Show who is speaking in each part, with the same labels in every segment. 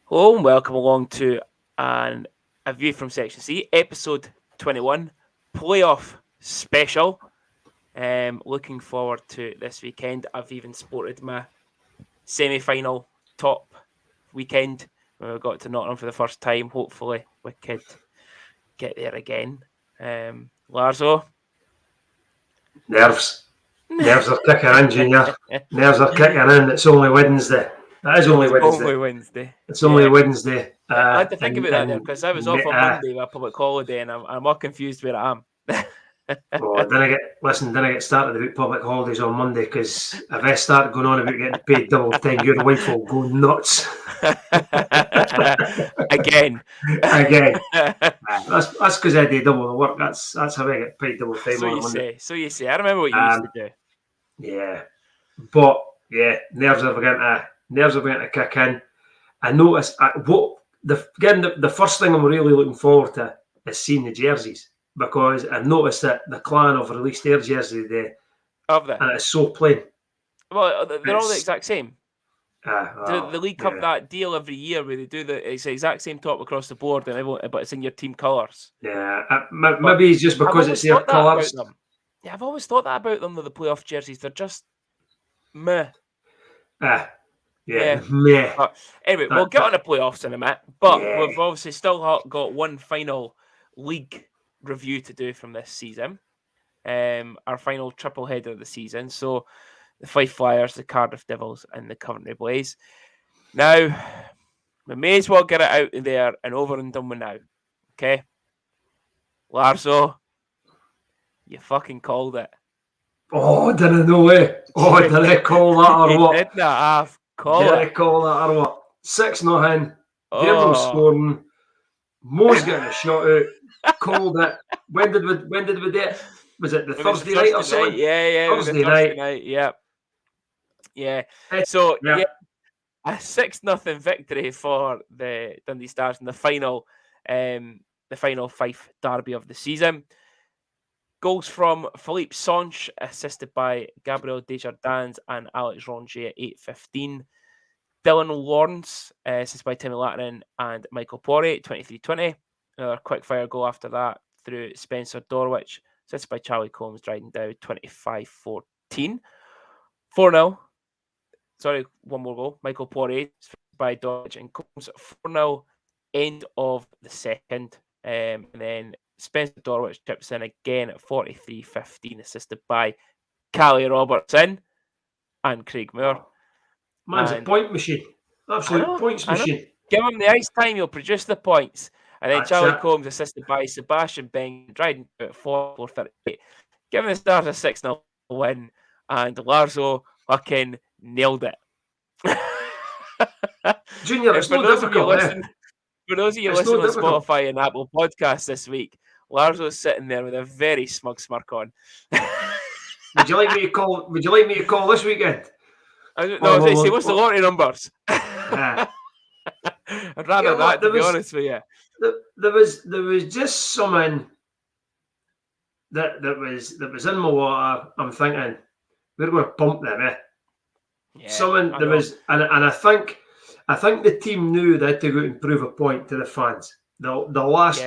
Speaker 1: Hello and welcome along to a view from Section C, episode 21, playoff special. Looking forward to this weekend. I've even sported my semi-final top weekend when we got to Nottingham for the first time. Hopefully we could get there again. Larzo?
Speaker 2: Nerves. Nerves are kicking in, Junior. Nerves are kicking in. It's only Wednesday. It is only Wednesday.
Speaker 1: Only Wednesday.
Speaker 2: It's only Wednesday.
Speaker 1: I had to think about that there because I was off on Monday with a public holiday and I'm all confused where I am.
Speaker 2: Then I get started about public holidays on Monday because if I start going on about getting paid double time, your wife will go nuts.
Speaker 1: Again.
Speaker 2: That's because I do double the work. That's how I get paid double time on Monday.
Speaker 1: So you say. I remember what you used to do.
Speaker 2: Yeah. But yeah, nerves are beginning to kick in. I noticed the first thing I'm really looking forward to is seeing the jerseys, because I noticed that the Clan have released their jersey today.
Speaker 1: Have they?
Speaker 2: And it's so plain.
Speaker 1: Well, they're all the exact same. The League have that deal every year where they do it's the exact same top across the board, but it's in your team colours.
Speaker 2: Yeah, maybe it's just because it's their colours.
Speaker 1: Yeah, I've always thought that about them with the playoff jerseys. They're just meh.
Speaker 2: Meh.
Speaker 1: But anyway, we'll get on the playoffs in a minute. But we've obviously still got one final league review to do from this season. Our final triple header of the season. So the Fife Flyers, the Cardiff Devils, and the Coventry Blaze. Now, we may as well get it out there and over and done with now. Okay? Larzo, you fucking called it.
Speaker 2: Oh, didn't know it. Oh, did I call that or what?
Speaker 1: Did not call
Speaker 2: did
Speaker 1: it.
Speaker 2: I call that or what? 6-0. Devils scoring. Mo's getting a shot out. Called it. When did we do it? Was it the Thursday night or something?
Speaker 1: Yeah.
Speaker 2: Thursday night.
Speaker 1: Yeah. So, a 6-0 victory for the Dundee Stars in the final Fife derby of the season. Goals from Philippe Sonch, assisted by Gabriel Desjardins and Alex Rongier at 8:15. Dylan Lawrence, assisted by Timmy Lattinen and Michael Poirier at 23:20. Another quick-fire goal after that through Spencer Dorwich, assisted by Charlie Combs, Dryden Dow, 25-14. 4-0. Sorry, one more goal. Michael Poirier by Dorwich and Combs. 4-0, end of the second. And then Spencer Dorwich chips in again at 43-15, assisted by Callie Robertson and Craig Moore.
Speaker 2: Man's a point machine. Absolute points machine.
Speaker 1: Give him the ice time, he'll produce the points. And then Charlie Combs, assisted by Sebastian Beng, Dryden at 4-38. Give him the Stars a 6-0 win, and Larzo fucking nailed it.
Speaker 2: Junior, it's no difficult.
Speaker 1: For those of you listening on Spotify and Apple Podcasts this week, Larzo's sitting there with a very smug smirk on.
Speaker 2: Would you like me to call this weekend?
Speaker 1: What's the lottery numbers? I'd rather that, to be honest with you.
Speaker 2: There was just something that was in my water. I'm thinking we're going to pump them, eh? Yeah, there was, and I think the team knew they had to go out and prove a point to the fans. The last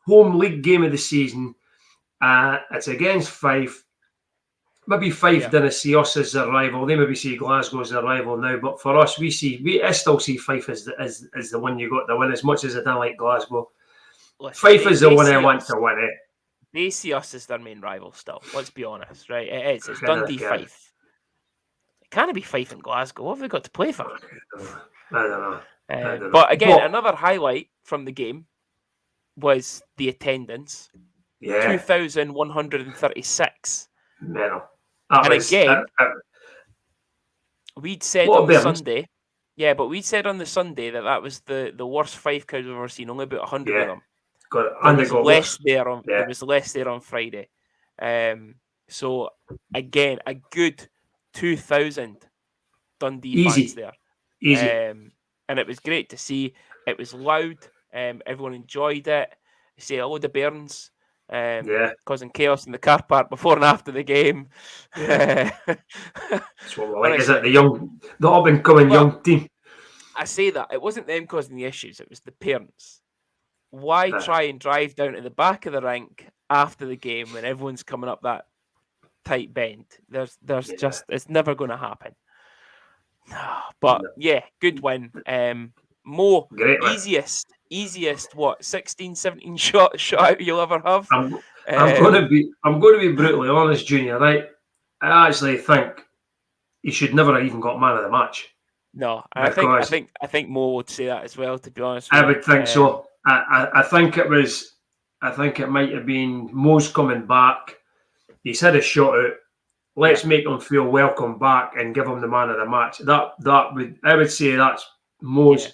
Speaker 2: home league game of the season, it's against Fife. Maybe Fife didn't see us as their rival. They maybe see Glasgow as their rival now. But for us, I still see Fife as the one you got to win, as much as I don't like Glasgow. Listen, Fife is the one I want to win it.
Speaker 1: They see us as their main rival still. Let's be honest, right? It is. It's Dundee, Fife. It can't be Fife and Glasgow. What have they got to play for?
Speaker 2: I don't know.
Speaker 1: But again, another highlight from the game was the attendance. 2,136.
Speaker 2: Mental.
Speaker 1: We'd said on the Sunday, but we'd said on the Sunday that was the worst Fife crowd we've ever seen. Only about 100 of them. There was less there on Friday. So again, a good 2,000 Dundee fans there.
Speaker 2: Easy.
Speaker 1: And it was great to see. It was loud. Everyone enjoyed it. Say hello to Burns. Causing chaos in the car park before and after the game.
Speaker 2: That's what we like, is it? The up and coming young team.
Speaker 1: I say that it wasn't them causing the issues; it was the parents. Why try and drive down to the back of the rink after the game when everyone's coming up that tight bend? There's just it's never going to happen. But yeah, good win. Mo,
Speaker 2: Great win.
Speaker 1: easiest what 16, 17 shot out you'll ever have.
Speaker 2: I'm going to be brutally honest, Junior. Right, I actually think he should never have even got man of the match.
Speaker 1: No, I think Mo would say that as well. To be honest,
Speaker 2: I would think so. I think it was. I think it might have been Mo's coming back. He's had a shot out. Let's make him feel welcome back and give him the man of the match. I would say that's Mo's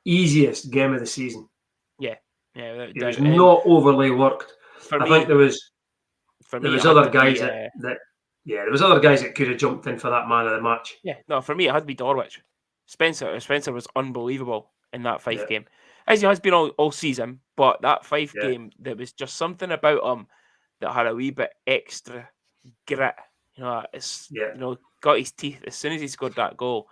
Speaker 2: easiest game of the season.
Speaker 1: Yeah.
Speaker 2: It was not overly worked. I think there was other guys there was other guys that could have jumped in for that man of the match.
Speaker 1: Yeah, no, for me it had to be Dorwich. Spencer was unbelievable in that Fife game, as he has been all season. But that Fife game, there was just something about him that had a wee bit extra grit. Got his teeth as soon as he scored that goal.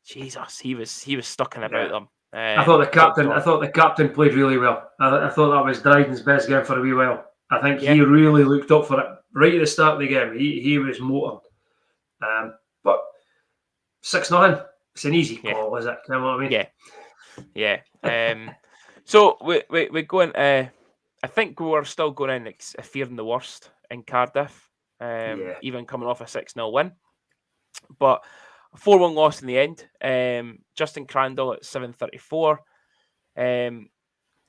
Speaker 1: Jesus, he was stuck in about them.
Speaker 2: I thought the captain played really well. I thought that was Dryden's best game for a wee while. I think he really looked up for it right at the start of the game. He was motored. But 6-0, it's an easy call, is it? You know what I mean?
Speaker 1: Yeah. So we're going. I think we were still going in fearing the worst in Cardiff. Even coming off a 6-0 win, but a 4-1 loss in the end. Justin Crandall at 7:34.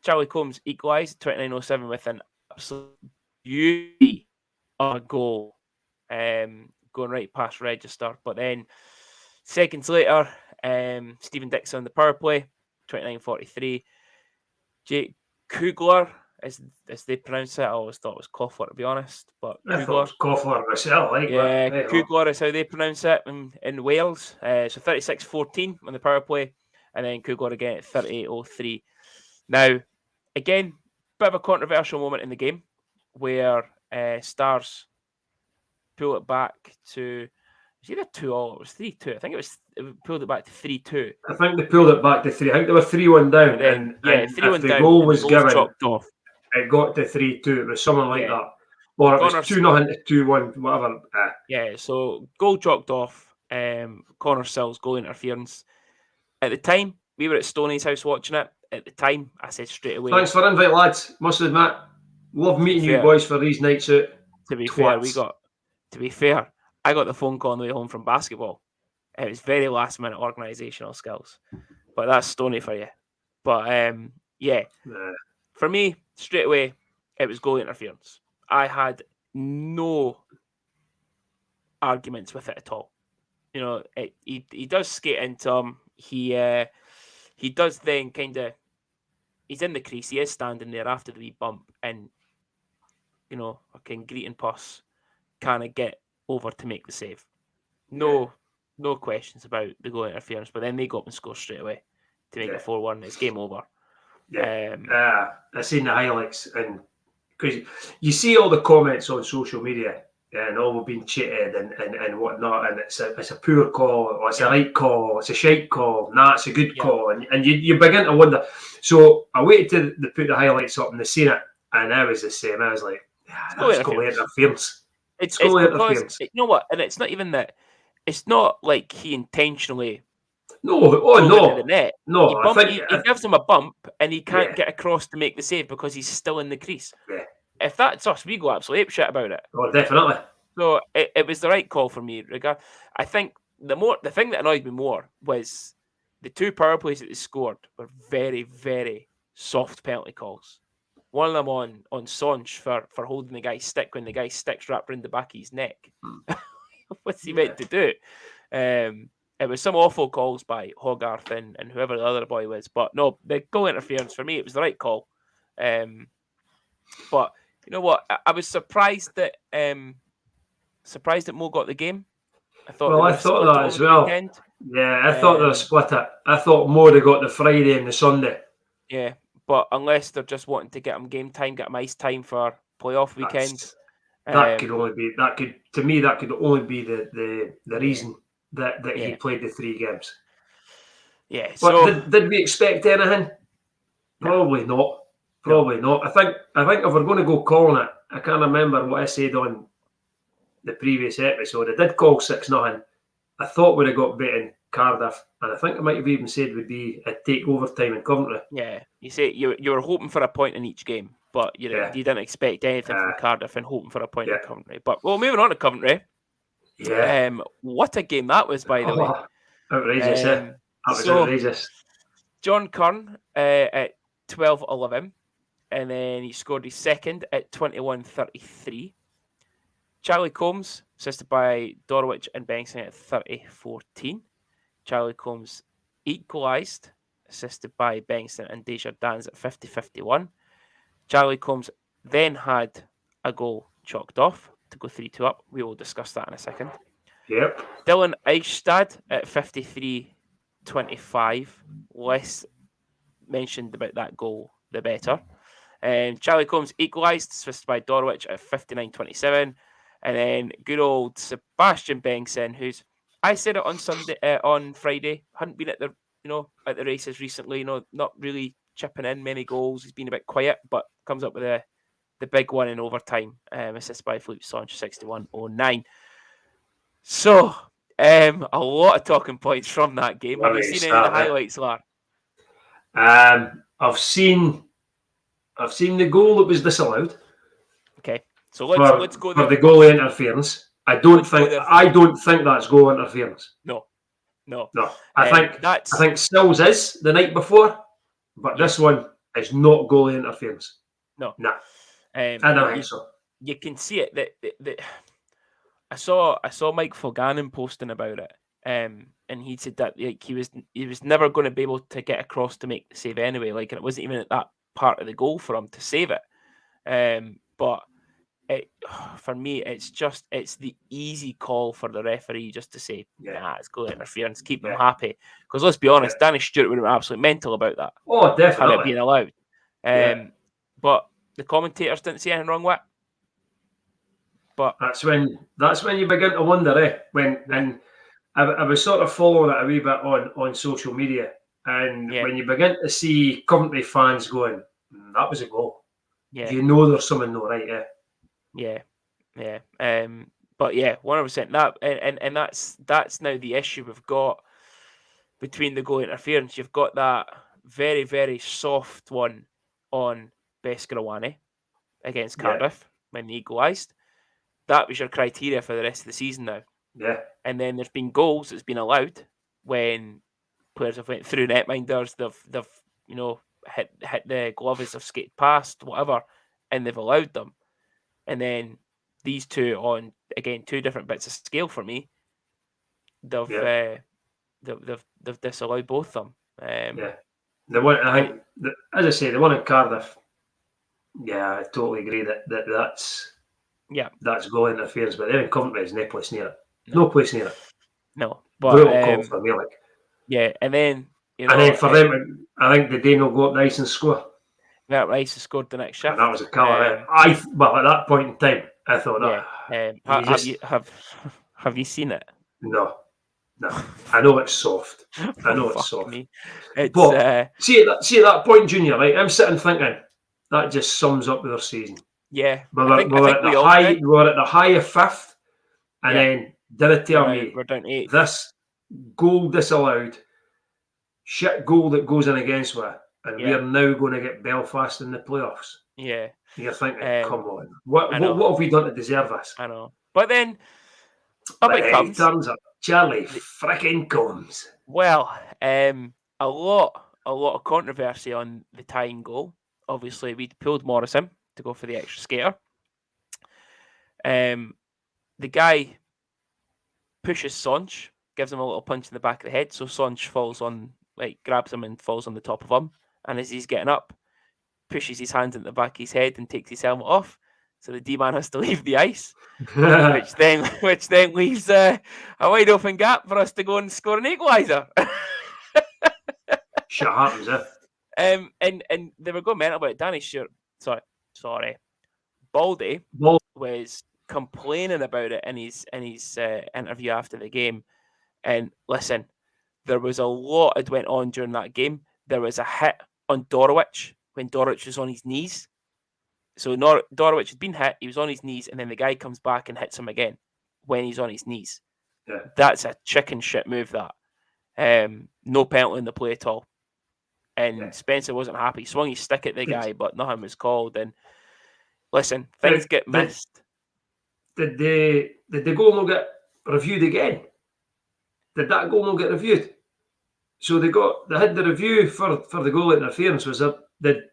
Speaker 1: Charlie Combs equalised 29:07 with an absolute beauty of a goal, going right past register. But then seconds later, Stephen Dixon on the power play, 29:43. Jake Kugler, as they pronounce it, I always thought it was Koffler, to be honest. But
Speaker 2: I thought it was Koffler myself.
Speaker 1: Kugler is how they pronounce it in Wales. So 36:14 on the power play, and then Kugler again at 38:03. Now, again, bit of a controversial moment in the game where Stars pull it back to. It was either 2-2, it was 3-2. I think it pulled it back to 3-2.
Speaker 2: I think they pulled it back to 3. I think they were 3-1 down. And
Speaker 1: 3-1
Speaker 2: down.
Speaker 1: The
Speaker 2: goal was given,
Speaker 1: chopped off.
Speaker 2: It got to 3-2. It was something like that. Or it was 2-0 to 2-1, whatever.
Speaker 1: Yeah, so goal chalked off. Connor Sills goal interference. At the time, we were at Stoney's house watching it. At the time, I said straight away.
Speaker 2: Thanks for the invite, lads. Must admit, love meeting you boys for these nights out.
Speaker 1: To be fair, I got the phone call on the way home from basketball. It was very last minute organisational skills. But that's Stoney for you. But for me, straight away, it was goal interference. I had no arguments with it at all. He does skate into him. He does then kind of. He's in the crease. He is standing there after the wee bump, and I can greeting pass kind of get over to make the save. No questions about the goal interference. But then they go up and score straight away to make it 4-1. It's game over.
Speaker 2: I seen the highlights, and because you see all the comments on social media, and all we've been cheated and whatnot, and it's a poor call, or it's a right call, it's a shite call, it's a good call, and you begin to wonder. So I waited till they put the highlights up and they seen it, and I was the same. I was like, that's goal interference.
Speaker 1: It's because you know what, and it's not even that. It's not like he intentionally.
Speaker 2: No.
Speaker 1: The net.
Speaker 2: No,
Speaker 1: he gives him a bump and he can't get across to make the save because he's still in the crease.
Speaker 2: Yeah.
Speaker 1: If that's us, we go absolutely apeshit about it.
Speaker 2: Oh, definitely.
Speaker 1: So it was the right call for me. I think the thing that annoyed me more was the two power plays that they scored were very, very soft penalty calls. One of them on Sonch for holding the guy's stick when the guy's stick's wrapped around the back of his neck. What's he meant to do? It was some awful calls by Hogarth and whoever the other boy was. But no, the goal interference, for me, it was the right call. But you know what? I was surprised that Mo got the game. I thought
Speaker 2: that as well.
Speaker 1: Weekend.
Speaker 2: Yeah, I thought they'd split it. I thought Mo would have got the Friday and the Sunday.
Speaker 1: Yeah, but unless they're just wanting to get him game time, get him ice time for playoff weekends.
Speaker 2: That could only be the reason that he played the 3 games.
Speaker 1: Yeah.
Speaker 2: But
Speaker 1: So
Speaker 2: did we expect anything? Probably not. Probably not. I think if we're going to go calling it, I can't remember what I said on the previous episode. I did call 6-0. I thought we'd have got beaten Cardiff, and I think I might have even said would be a take overtime in Coventry.
Speaker 1: yeah, you say you were hoping for a point in each game, but you didn't expect anything from Cardiff and hoping for a point in Coventry. But well, moving on to Coventry.
Speaker 2: Yeah.
Speaker 1: What a game that was, by the way.
Speaker 2: Outrageous, That was outrageous.
Speaker 1: John Kern at 12-11, and then he scored his second at 21-33. Charlie Combs, assisted by Dorwich and Bengtson at 30-14. Charlie Combs equalised, assisted by Bengtson and Desjardins at 50-51. Charlie Combs then had a goal chalked off to go 3-2 up. We will discuss that in a second.
Speaker 2: Yep.
Speaker 1: Dylan Eichstad at 53-25. Less mentioned about that goal, the better. Charlie Combs equalised, assisted by Dorwich at 59-27. And then good old Sebastian Bengtson, who's, I said it on Friday, hadn't been at the races recently, not really chipping in many goals. He's been a bit quiet, but comes up with the big one in overtime, assisted by Philippe Songe, 61-09. So, a lot of talking points from that game. Have you seen any of the highlights, Lar?
Speaker 2: I've seen the goal that was disallowed.
Speaker 1: Okay, so let's go there
Speaker 2: for the goalie interference. I don't think that's goal interference.
Speaker 1: No.
Speaker 2: I think Stills is the night before, but this one is not goalie interference.
Speaker 1: No.
Speaker 2: I don't think so.
Speaker 1: You can see it. That I saw Mike Fulganin posting about it, and he said that he was never going to be able to get across to make the save anyway. Like, and it wasn't even at that part of the goal for him to save it. But for me, it's the easy call for the referee just to say, nah, it's goal interference, keep them happy. Because let's be honest, Danny Stewart would have been absolutely mental about that.
Speaker 2: Oh, definitely.
Speaker 1: Had it been allowed. But the commentators didn't see anything wrong with it. But
Speaker 2: that's when you begin to wonder, and I was sort of following it a wee bit on social media, and when you begin to see Coventry fans going, that was a goal. You know there's something not right,
Speaker 1: Yeah. But 100% that, and that's now the issue we've got between the goal interference. You've got that very, very soft one on Bescarawani against Cardiff when they equalised. That was your criteria for the rest of the season now.
Speaker 2: Yeah.
Speaker 1: And then there's been goals that's been allowed when players have went through netminders, they've hit the gloves, have skated past, whatever, and they've allowed them. And then these two on, again, two different bits of scale for me, they've disallowed both of them.
Speaker 2: The one, I think, as I say, the one in Cardiff, I totally agree that's goal interference, but there in Coventry is no place near it. No place near it.
Speaker 1: No, but
Speaker 2: brutal call for me, like.
Speaker 1: Yeah, and then
Speaker 2: for them, I think the Dane will go up nice and score.
Speaker 1: Yeah, Rice has scored the next shift.
Speaker 2: And that was a killer. At that point in time, I thought,
Speaker 1: have you seen it?
Speaker 2: No. I know it's soft. It's soft.
Speaker 1: Me.
Speaker 2: But see at that point, Junior, right? I'm sitting thinking that just sums up their season.
Speaker 1: Yeah,
Speaker 2: we were at the high of fifth, and then did it tell me
Speaker 1: we're down to 8th.
Speaker 2: This goal disallowed, shit goal that goes in against with, and we're now going to get Belfast in the playoffs.
Speaker 1: Yeah,
Speaker 2: you're thinking, come on, what have we done to deserve this?
Speaker 1: I know, but then it comes.
Speaker 2: He turns up. Charlie fricking Combs.
Speaker 1: Well, a lot of controversy on the tying goal. Obviously, we pulled Morrison to go for the extra skater. The guy pushes Songe, gives him a little punch in the back of the head, so Songe grabs him and falls on the top of him. And as he's getting up, pushes his hands into the back of his head and takes his helmet off. So the D-man has to leave the ice, which then leaves a wide open gap for us to go and score an equaliser.
Speaker 2: Shit happens,
Speaker 1: And they were going mental about it. Danny Stewart, sorry, Baldy was complaining about it in his interview after the game. And listen, there was a lot that went on during that game. There was a hit on Dorowich when Dorowich was on his knees. So Dorowich had been hit, he was on his knees, and then the guy comes back and hits him again when he's on his knees.
Speaker 2: Yeah.
Speaker 1: That's a chicken shit move, that. No penalty in the play at all. And Spencer wasn't happy. He swung his stick at the guy, but nothing was called. And listen, things get missed.
Speaker 2: Did the goal not get reviewed again? Did that goal not get reviewed? So they had the review for the goal interference. Was up? Did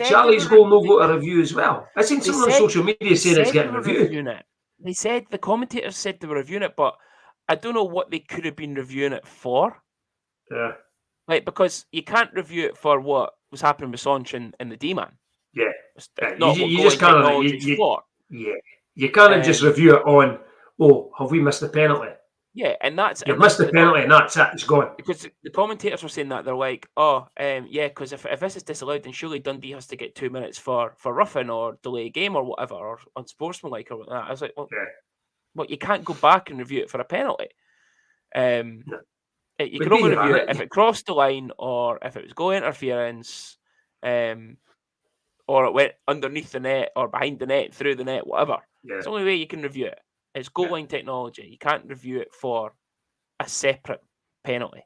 Speaker 2: Charlie's goal not go to review as well? I seen someone on social media saying it's getting reviewed.
Speaker 1: They said the commentators said they were reviewing it, but I don't know what they could have been reviewing it for.
Speaker 2: Yeah.
Speaker 1: Like, because you can't review it for what was happening with Sonch and the D-man.
Speaker 2: Yeah.
Speaker 1: You just can't.
Speaker 2: Yeah. You can't just review it on, have we missed the penalty?
Speaker 1: Yeah, and that's...
Speaker 2: You've missed the penalty and that's it, it's gone.
Speaker 1: Because the commentators were saying that, they're like, because if this is disallowed, then surely Dundee has to get 2 minutes for roughing or delay a game or whatever, or unsportsmanlike or whatnot. I was like, well, you can't go back and review it for a penalty.
Speaker 2: No.
Speaker 1: You can only review it if it crossed the line or if it was goal interference, or it went underneath the net or behind the net, through the net, whatever.
Speaker 2: Yeah.
Speaker 1: It's the only way you can review it. It's goal line technology. You can't review it for a separate penalty.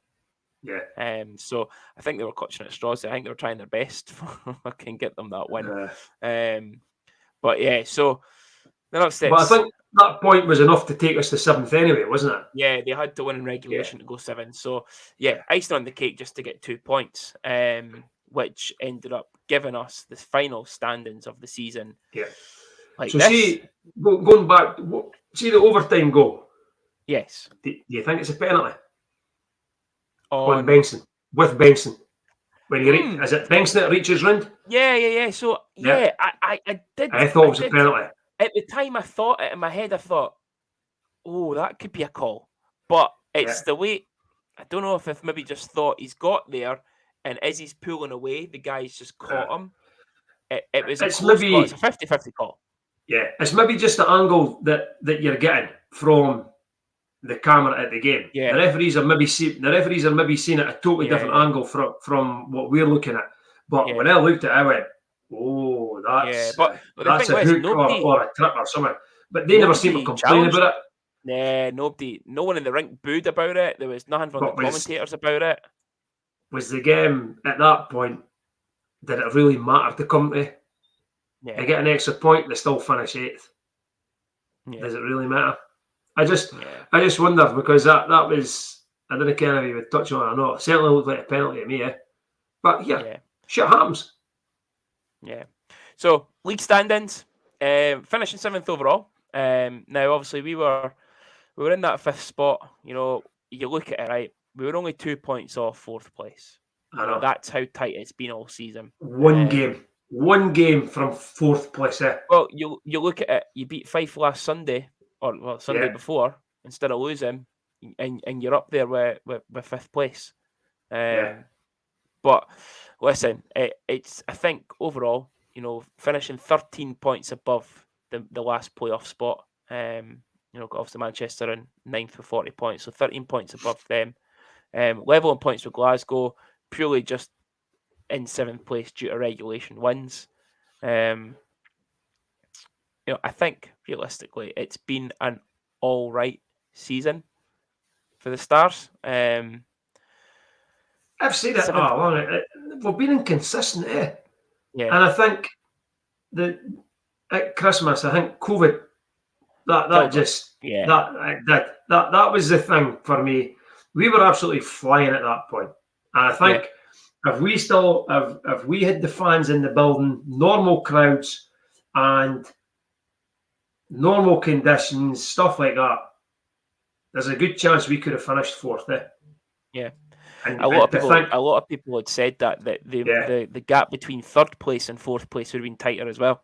Speaker 2: Yeah.
Speaker 1: So I think they were clutching at straws. I think they were trying their best for I can get them that win. But yeah, so then upstairs.
Speaker 2: But I think that point was enough to take us to 7th anyway, wasn't it?
Speaker 1: Yeah, they had to win in regulation to go 7. So icing on the cake just to get 2 points, which ended up giving us the final standings of the season.
Speaker 2: Yeah.
Speaker 1: Like
Speaker 2: so
Speaker 1: this.
Speaker 2: See, going back, see the overtime goal.
Speaker 1: Yes.
Speaker 2: Do you think it's a penalty?
Speaker 1: On
Speaker 2: Benson, with Benson. When you is it Benson that reaches round?
Speaker 1: Yeah. So I did.
Speaker 2: I thought it was a penalty.
Speaker 1: At the time, I thought it in my head. I thought, that could be a call, but it's the way. I don't know if maybe just thought he's got there, and as he's pulling away, the guy's just caught him. It was a close call. It's a 50-50 call.
Speaker 2: Yeah, it's maybe just the angle that you're getting from the camera at the game.
Speaker 1: Yeah.
Speaker 2: The referees are maybe seeing it at a totally different angle from what we're looking at. But when I looked at it, I went, that's that's a hook or a trip or something. But they never seem to complain about it.
Speaker 1: No one in the rink booed about it. There was nothing from the commentators about it.
Speaker 2: Was the game at that point, did it really matter to Coventry?
Speaker 1: Yeah.
Speaker 2: They get an extra point, they still finish 8th. Yeah. Does it really matter? I just wonder, because that was, I don't care if you would touch on it or not. It certainly looked like a penalty to me, But shit happens.
Speaker 1: Yeah. So league standings, finishing 7th overall. Now obviously we were in that 5th spot. You know, you look at it, right? We were only 2 points off 4th place.
Speaker 2: I know.
Speaker 1: That's how tight it's been all season.
Speaker 2: One game from 4th place.
Speaker 1: Well, you look at it. You beat Fife last Sunday, or Sunday before, instead of losing, and you're up there with 5th place. But listen, it's I think overall, finishing 13 points above the last playoff spot. Obviously Manchester in 9th with 40 points, so 13 points above them. Level in points with Glasgow, purely just in 7th place due to regulation wins. I think realistically it's been an all right season for the Stars.
Speaker 2: I've said it. We've been inconsistent,
Speaker 1: Yeah.
Speaker 2: And I think that at Christmas, I think COVID that was the thing for me. We were absolutely flying at that point, and I think if we had the fans in the building, normal crowds, and normal conditions, stuff like that, there's a good chance we could have finished 4th.
Speaker 1: Yeah. And a lot of people had said that the gap between 3rd place and 4th place would have been tighter as well.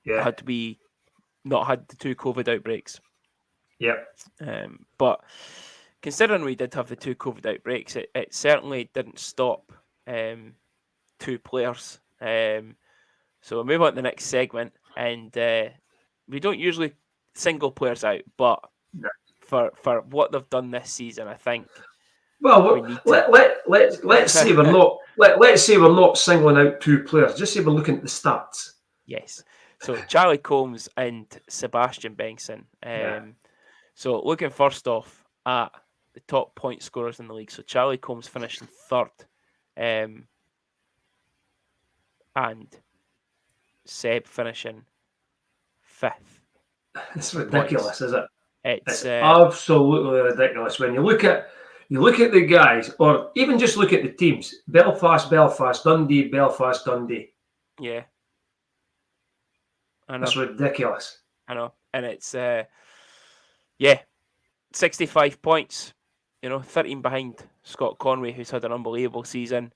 Speaker 2: Yeah.
Speaker 1: Had we not had the 2 COVID outbreaks.
Speaker 2: Yeah.
Speaker 1: But considering we did have the 2 COVID outbreaks, it certainly didn't stop 2 players. So we'll move on to the next segment, and we don't usually single players out, but for what they've done this season, I think
Speaker 2: Well,
Speaker 1: we need to.
Speaker 2: let's say we're not let's say we're not singling out two players. Just say we're looking at the stats.
Speaker 1: Yes. So Charlie Combs and Sebastian Bengtson.
Speaker 2: Yeah.
Speaker 1: So looking first off at the top point scorers in the league. So Charlie Combs finishing third, and Seb finishing fifth.
Speaker 2: It's
Speaker 1: For points.
Speaker 2: ridiculous, is it?
Speaker 1: It's
Speaker 2: It's absolutely ridiculous when you look at the guys, or even just look at the teams: Belfast, Dundee, Belfast, Dundee.
Speaker 1: yeah, I know,
Speaker 2: That's ridiculous.
Speaker 1: and it's 65 points. 13 behind Scott Conway, who's had an unbelievable season.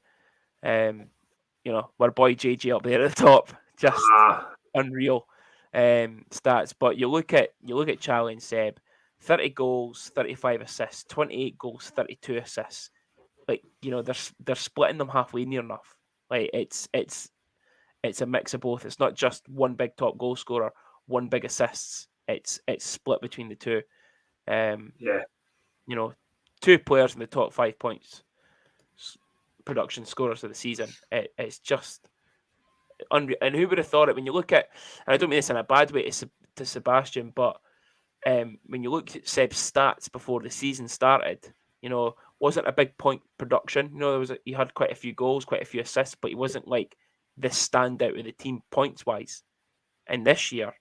Speaker 1: Our boy JJ up there at the top, just unreal stats. But you look at Charlie and Seb, 30 goals, 35 assists, 28 goals, 32 assists. Like, they're splitting them halfway near enough. Like, it's a mix of both. It's not just one big top goal scorer, one big assists. It's split between the two. Two players in the top 5 points production scorers of the season. It's just unreal. And who would have thought it when you look at, and I don't mean this in a bad way to Sebastian, but when you look at Seb's stats before the season started, wasn't a big point production. He had quite a few goals, quite a few assists, but he wasn't like this standout with the team points wise. And this year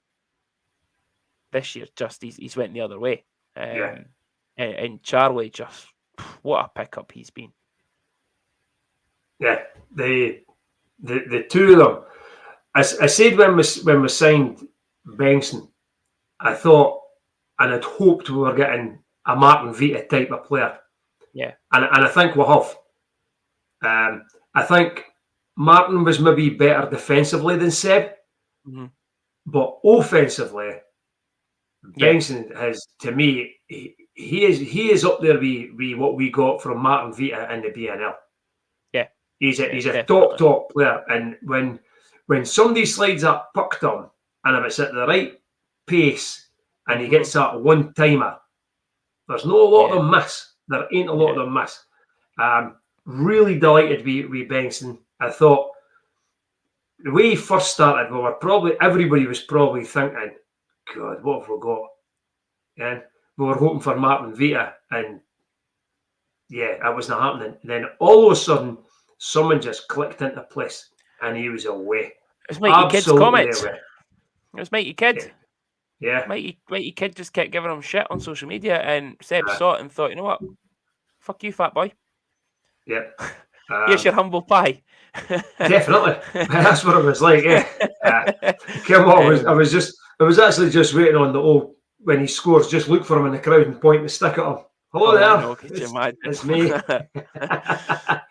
Speaker 1: just he's went the other way. And Charlie, just what a pickup he's been.
Speaker 2: Yeah, the two of them. I said when we signed Bengtson, I thought and had hoped we were getting a Martin Vita type of player.
Speaker 1: Yeah,
Speaker 2: and I think we have. I think Martin was maybe better defensively than Seb, but offensively, Bengtson has, to me, he is up there with what we got from Martin Vita in the BNL.
Speaker 1: Yeah,
Speaker 2: he's a top player, and when somebody slides that puck to him, and if it's at the right pace, and he gets that one timer, there's no lot of them miss. There ain't a lot of them miss. Really delighted with Bengtson. I thought the way he first started, everybody was probably thinking, God, what have we got? And we were hoping for Martin Vita, and that wasn't happening. And then all of a sudden, someone just clicked into place, and he was away.
Speaker 1: It was Mikey Kid's comments. Away. It was Mikey Kid.
Speaker 2: Yeah.
Speaker 1: Mikey Kid just kept giving him shit on social media, and Seb saw it and thought, you know what? Fuck you, fat boy.
Speaker 2: Yeah.
Speaker 1: Here's your humble pie.
Speaker 2: Definitely. That's what it was like, yeah. Come on, I was actually just waiting on the old, when he scores, just look for him in the crowd and point the stick at him. Hello there.
Speaker 1: No, could you imagine?
Speaker 2: It's me.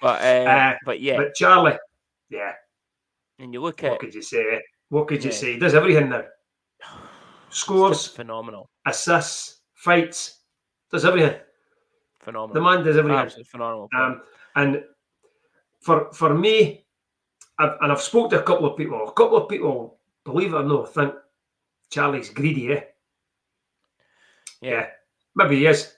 Speaker 1: But
Speaker 2: Charlie, yeah.
Speaker 1: And you look at,
Speaker 2: what could you say? What could you say? He does everything now. Scores,
Speaker 1: phenomenal.
Speaker 2: Assists, fights, does everything.
Speaker 1: Phenomenal.
Speaker 2: The man does everything.
Speaker 1: Absolutely phenomenal.
Speaker 2: And for me, I've spoken to a couple of people. A couple of people, believe it or not, think Charlie's greedy. Yeah. Maybe he is.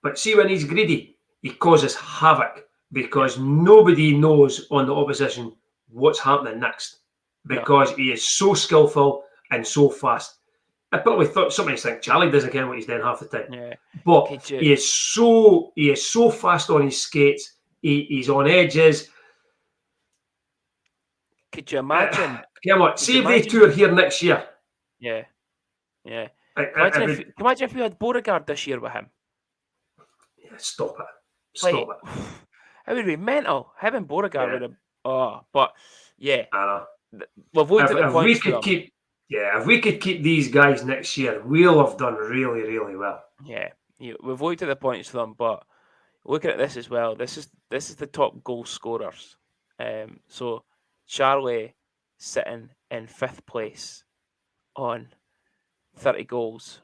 Speaker 2: But see, when he's greedy, he causes havoc because nobody knows on the opposition what's happening next, because he is so skillful and so fast. I probably thought somebody think Charlie doesn't care what he's doing half the time.
Speaker 1: Yeah.
Speaker 2: But he is so fast on his skates. He's on edges.
Speaker 1: Could you imagine?
Speaker 2: See if they two are here next year.
Speaker 1: Yeah. Imagine if we had Beauregard this year with him.
Speaker 2: Yeah, stop it.
Speaker 1: It would be mental. Him and Beauregard would have. Oh, but yeah.
Speaker 2: I know.
Speaker 1: We've looked at the points.
Speaker 2: If we could keep these guys next year, we'll have done really, really well.
Speaker 1: Yeah, we've looked at the points for them, but looking at this as well, this is the top goal scorers. So Charlie sitting in 5th place on 30 goals.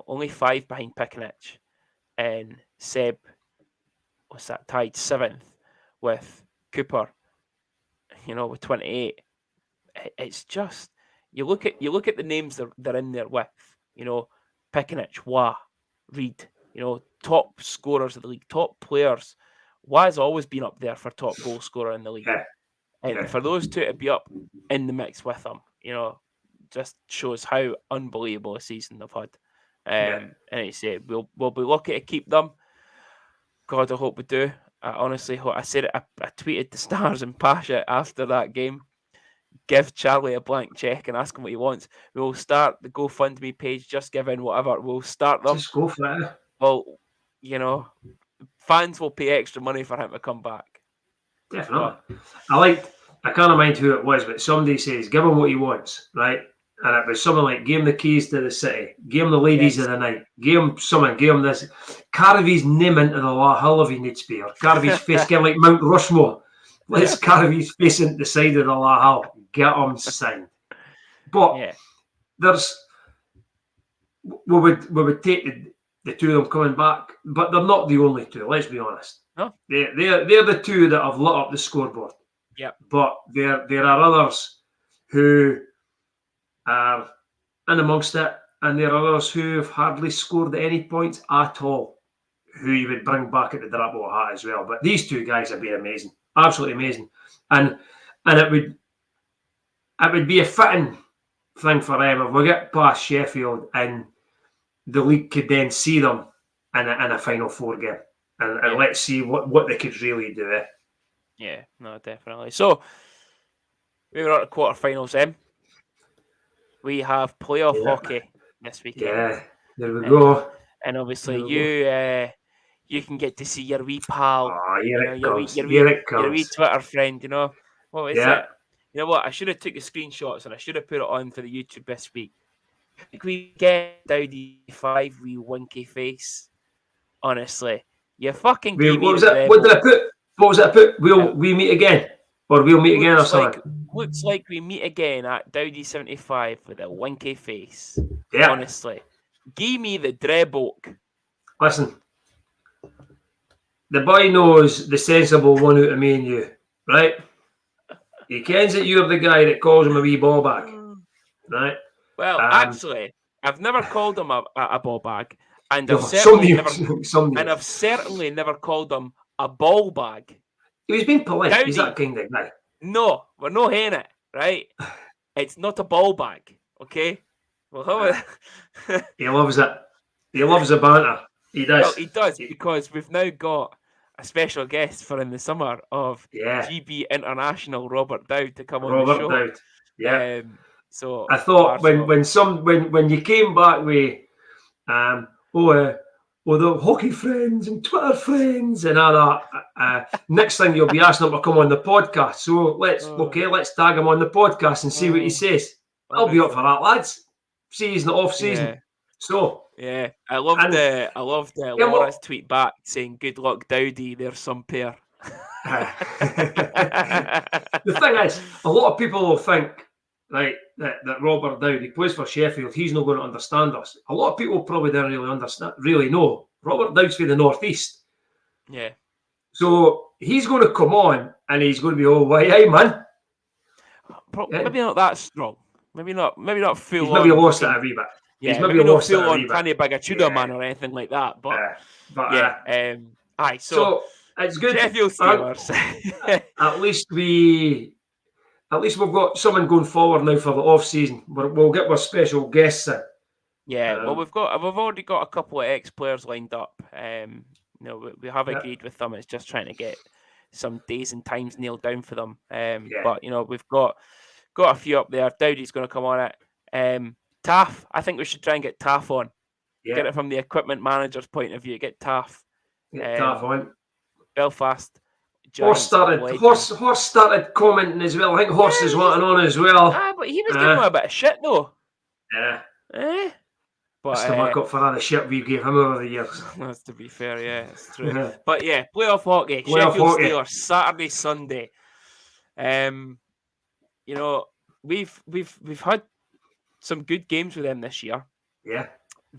Speaker 1: Only 5 behind Pickenich, and Seb, tied 7th with Cooper. With 28. It's just you look at the names they're in there with. Pickenich, Reed. top scorers of the league, top players. Waz always been up there for top goal scorer in the league.
Speaker 2: Yeah.
Speaker 1: And for those two to be up in the mix with him, just shows how unbelievable a season they've had. And I say we'll be lucky to keep them. God, I hope we do. I honestly hope. I said it. I tweeted the Stars and Pasha after that game. Give Charlie a blank check and ask him what he wants. We'll start the GoFundMe page. Just give in whatever. We'll start them.
Speaker 2: Just go for it.
Speaker 1: Well, fans will pay extra money for him to come back.
Speaker 2: Definitely. I can't mind who it was, but somebody says, give him what he wants, right? And it was something like, give him the keys to the city, give him the ladies of the night, give him something, give him this. Carve his name into the La Hill if he needs to be, or carve his face, kind of like Mount Rushmore. Let's carve his face into the side of the La Hill. Get him signed. But we would take the two of them coming back, but they're not the only two, let's be honest.
Speaker 1: No.
Speaker 2: They're the two that have lit up the scoreboard.
Speaker 1: Yeah.
Speaker 2: But there are others who are in amongst it, and there are others who have hardly scored any points at all, who you would bring back at the Drapple hat as well. But these two guys have been amazing, absolutely amazing, and it would be a fitting thing for them if we get past Sheffield and the league could then see them in a Final Four game, and let's see what they could really do.
Speaker 1: Yeah, no, definitely. So we were at the quarterfinals then. We have playoff hockey this weekend.
Speaker 2: Yeah, there we go.
Speaker 1: And obviously you can get to see your wee pal.
Speaker 2: Oh, here it comes.
Speaker 1: Your wee Twitter friend, What is it? You know what? I should have took the screenshots and I should have put it on for the YouTube this week. We get Dowdy 5 wee winky face. Honestly. You fucking gave me
Speaker 2: what was it? What did I put? What was it I put? We meet again? Or we'll meet again or something?
Speaker 1: Looks like we meet again at Dowdy 75 with a winky face.
Speaker 2: Yeah.
Speaker 1: Honestly. Give me the Dreboak.
Speaker 2: Listen. The boy knows the sensible one out of me and you, right? He kens that you're the guy that calls him a wee ball bag, right?
Speaker 1: Well, actually, I've never called him a ball bag, and I've certainly never called him a ball bag.
Speaker 2: He was being polite. Dowdy, he's that kind of guy.
Speaker 1: No, we're not hearing it, right? It's not a ball bag, okay? Well,
Speaker 2: he loves it. He loves the banter. He does.
Speaker 1: Well, he does, because we've now got a special guest for in the summer of GB International, Robert Dowd, to come on the show.
Speaker 2: Robert Dowd, yeah.
Speaker 1: So
Speaker 2: I thought when you came back with the hockey friends and Twitter friends and all that, next thing you'll be asking him to come on the podcast. So let's tag him on the podcast and see what he says. I'll be up for that, lads. Season off season.
Speaker 1: Yeah.
Speaker 2: So
Speaker 1: I loved Laura's tweet back saying, "Good luck, Dowdy. There's some pair."
Speaker 2: The thing is, a lot of people will think that Robert Dowd, he plays for Sheffield, he's not going to understand us. A lot of people probably don't really know. Robert Dowd's from the Northeast.
Speaker 1: Yeah.
Speaker 2: So he's going to come on and he's going to be all hey man.
Speaker 1: Maybe not that strong. Maybe not full.
Speaker 2: He's maybe lost it a wee bit.
Speaker 1: Yeah, maybe not full on Tanya Bagachuda man or anything like that. But so
Speaker 2: it's good.
Speaker 1: Sheffield Steelers.
Speaker 2: At least we've got someone going forward now for the off season. We'll get our special guests in.
Speaker 1: Yeah, well, we've already got a couple of ex-players lined up. We have agreed with them. It's just trying to get some days and times nailed down for them. But we've got a few up there. Dowdy's going to come on it. Taff, I think we should try and get Taff on. Yeah. Get it from the equipment manager's point of view. Get Taff.
Speaker 2: Taff on.
Speaker 1: Belfast.
Speaker 2: Horse started commenting as well. I think Horse is wanting on as well.
Speaker 1: But he was giving him a bit of shit though.
Speaker 2: Yeah.
Speaker 1: But
Speaker 2: that's to make up for all the shit we gave him over the years.
Speaker 1: That's to be fair, yeah, it's true. But playoff hockey. Sheffield Steelers, Saturday, Sunday. We've had some good games with them this year.
Speaker 2: Yeah.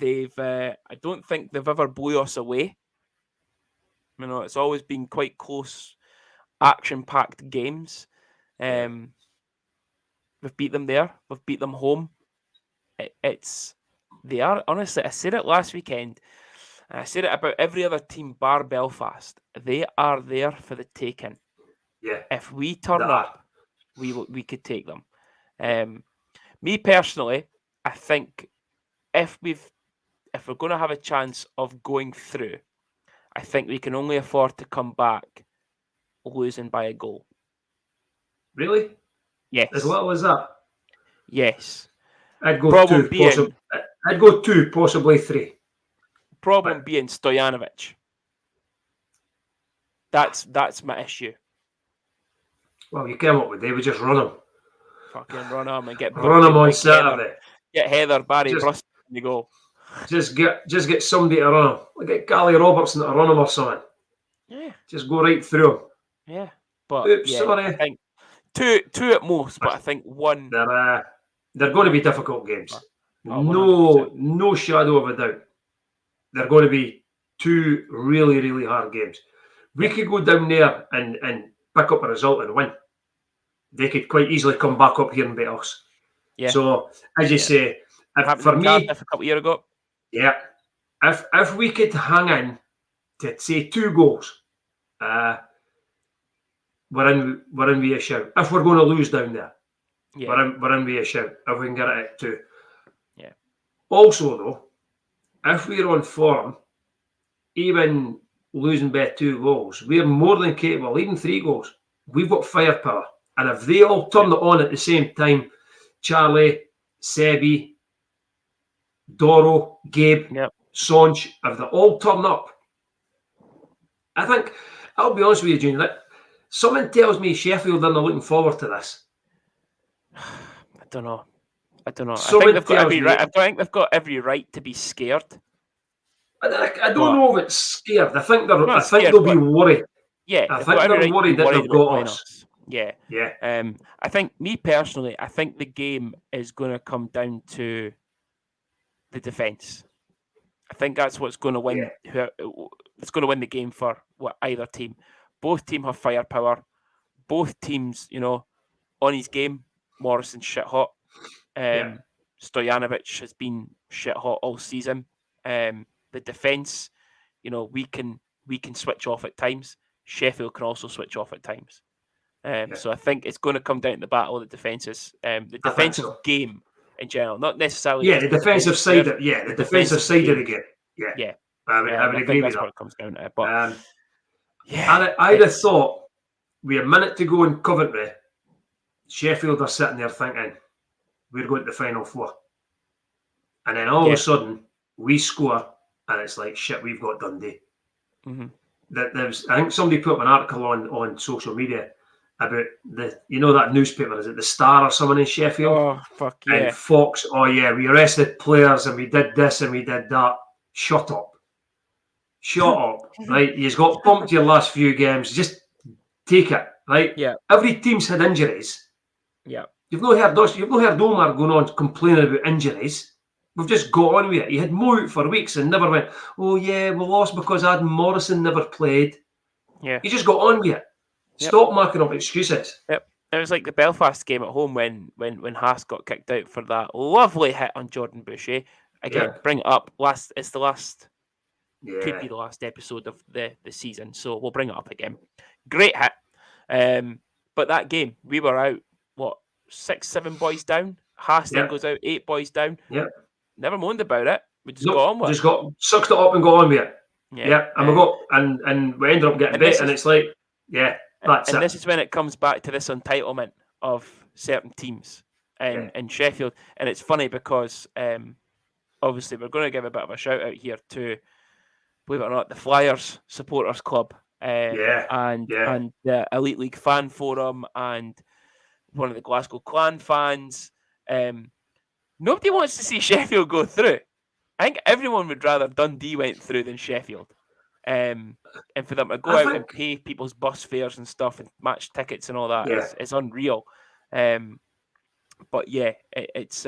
Speaker 1: I don't think they've ever blew us away. It's always been quite close, action-packed games. We've beat them there. We've beat them home. They are, honestly, I said it last weekend, And I said it about every other team bar Belfast. They are there for the taking.
Speaker 2: Yeah.
Speaker 1: If we turn up, we could take them. Me personally, I think if we're going to have a chance of going through, I think we can only afford to come back losing by a goal.
Speaker 2: Really?
Speaker 1: Yes.
Speaker 2: As little as that?
Speaker 1: Yes.
Speaker 2: I'd go two, possibly three.
Speaker 1: Problem being Stojanovic. That's my issue.
Speaker 2: Well, you came up with they would just run him.
Speaker 1: Fucking run him and get
Speaker 2: run him on Saturday.
Speaker 1: Get Heather, Barry, Brust in the goal.
Speaker 2: Just get somebody to run him. Like get Gally Robertson to run him or something.
Speaker 1: Yeah.
Speaker 2: Just go right through him.
Speaker 1: Yeah. But
Speaker 2: sorry.
Speaker 1: I think two at most, but I think one.
Speaker 2: They're going to be difficult games. No shadow of a doubt. They're going to be two really, really hard games. We could go down there and pick up a result and win. They could quite easily come back up here and beat us. Yeah. So, as you say, for me,
Speaker 1: CARDIFF a couple of years ago.
Speaker 2: Yeah. If we could hang in to say 2 goals, we're in with a shout. If we're going to lose down there, we're in with a shout. If we can get it at 2.
Speaker 1: Yeah.
Speaker 2: Also, though, if we're on form, even losing by 2 goals, we're more than capable. Even 3 goals, we've got firepower. And if they all turn it on at the same time, Charlie, Sebi, Doro, Gabe, Sonch, if they all turn up, I think, I'll be honest with you, Junior, something tells me Sheffield are not looking forward to this.
Speaker 1: I don't know. I think they've got every right to be scared.
Speaker 2: I don't know if it's scared. I think they'll be worried.
Speaker 1: Yeah,
Speaker 2: I think they're worried that they've got us.
Speaker 1: Yeah.
Speaker 2: Yeah.
Speaker 1: I think, me personally, I think the game is going to come down to the defence. I think that's what's going to win. It's going to win the game for either team. Both teams have firepower. Both teams, on his game. Morrison's shit hot. Stojanovic has been shit hot all season. The defence, we can switch off at times. Sheffield can also switch off at times. So I think it's going to come down to the battle of the defences. The defensive game in general, not necessarily.
Speaker 2: Yeah, the defensive side. The defensive side of the game.
Speaker 1: Yeah.
Speaker 2: I would agree with that.
Speaker 1: That's what it comes down to. But
Speaker 2: I'd have thought with a minute to go in Coventry, Sheffield are sitting there thinking we're going to the final 4, and then all of a sudden we score, and it's like shit. We've got Dundee. Mm-hmm. I think somebody put up an article on social media about that newspaper, is it the Star or someone in Sheffield?
Speaker 1: Oh, fuck yeah.
Speaker 2: And Fox, we arrested players and we did this and we did that. Shut up, right? You've got pumped your last few games. Just take it, right?
Speaker 1: Yeah.
Speaker 2: Every team's had injuries.
Speaker 1: Yeah.
Speaker 2: You've not heard Omar going on complaining about injuries. We've just got on with it. He had Mo out for weeks and never went, oh yeah, we lost because Adam Morrison never played.
Speaker 1: Yeah.
Speaker 2: He just got on with it. Stop marking up excuses.
Speaker 1: Yep. It was like the Belfast game at home when Haas got kicked out for that lovely hit on Jordan Boucher. Again, bring it up. It's the last. Could be the last episode of the season, so we'll bring it up again. Great hit. But that game, we were out, 6-7 boys down. Haas then goes out 8 boys down.
Speaker 2: Yeah.
Speaker 1: Never moaned about it. We just got on with it.
Speaker 2: Just sucked it up and got on with it. Yeah. And we got and we ended up getting beat, and it's like, that's it.
Speaker 1: And this is when it comes back to this entitlement of certain teams in Sheffield. And it's funny because obviously we're going to give a bit of a shout out here to, believe it or not, the Flyers Supporters Club and the Elite League Fan Forum and one of the Glasgow Clan fans. Nobody wants to see Sheffield go through. I think everyone would rather Dundee went through than Sheffield. And for them to go out and pay people's bus fares and stuff and match tickets and all that is unreal. But it's